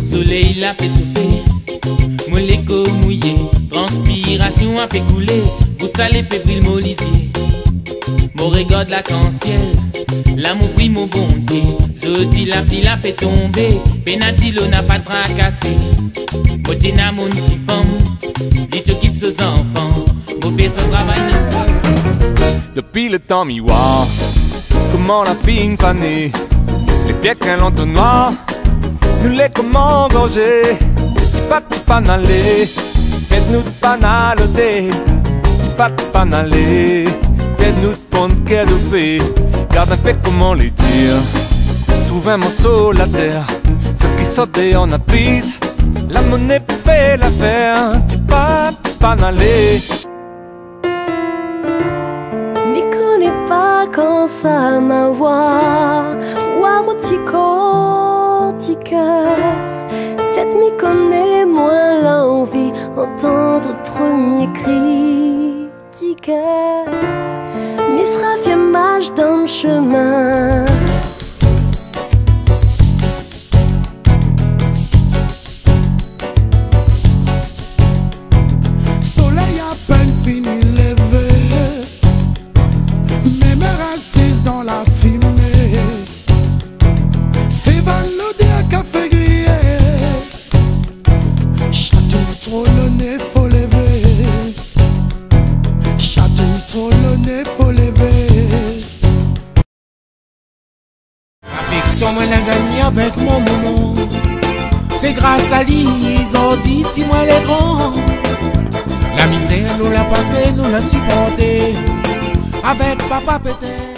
Soleil l'a fait souffler, moléco mouillé, transpiration a fait couler, vous salez pébril molisier. Mon regarde l'arc-en-ciel, l'amour pris mon bon Dieu. Zodi la pli la fait tomber, penatilo n'a pas tracassé. Motina mon petit femme, dit t'occupe ses enfants, vous fait son travail. Depuis le temps miroir, comment la fille fanée, les pieds qu'un l'entonnoir, nous les comment gorger, tu pas de panalé, faites-nous de panaloté, tu pas de panalé, faites-nous de fond qu'elle nous fait, garde un fait comment les dire, trouve un morceau la terre, ce qui sautait en a prise, la monnaie fait l'affaire, tu pas de panalé. Pas quand ça m'a voir tika. Cette m'y connaît moins l'envie entendre de premier cri tika. Mais sera fiammage dans le chemin. Soleil à peine fini levé, assise dans la fumée, fais valoder un café grillé, chatouille trop le nez, faut lever, chatouille trop le nez, faut lever. Affection moi l'a gagné avec mon maman, c'est grâce à lui ils ont dit si moi les grands, la misère nous l'a passé, nous l'a supporté. Avec papa peut-être.